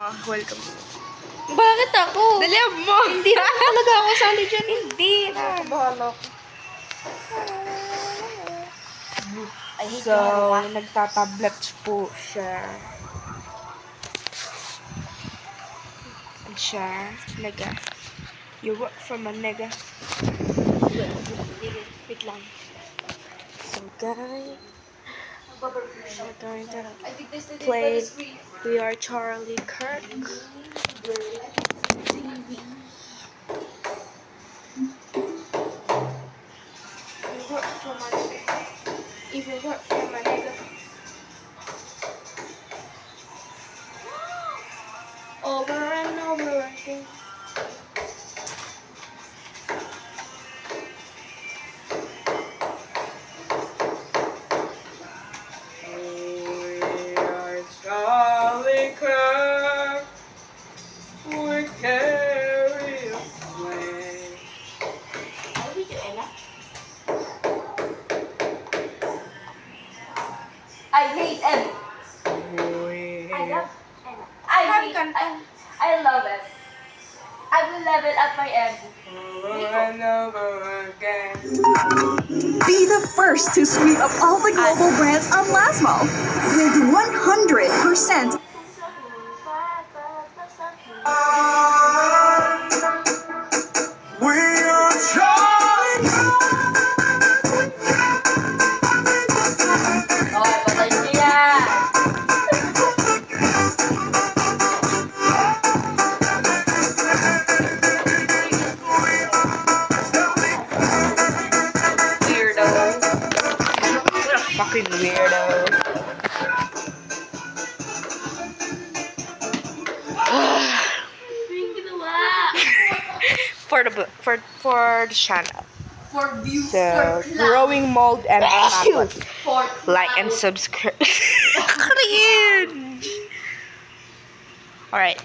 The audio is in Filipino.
Welcome. Bakit ako? Dali mo! Hindi na talaga ako sali dyan. Hindi na. Bahala ko. I hate So, you. nagtatablets po siya. Siya, nega. You work from a nega. Wait lang. So, guys, we're going to play We Are Charlie Kirk. You work from a nega. If you work from a nega. Over and over again. We are Charlie Kirk. We carry away. I hate Ed. I love it. I will level up my Ed. Over and over again. Be the first to sweep up all the global brands on Lasmo with 100%. We are Charlie. Okay, patay niya. Weirdo. What a fucking weirdo. Yung ginawa. For the channel. For views, So, for clout. growing mold and chocolate. For Like and clout. subscribe. Cringe. Alright.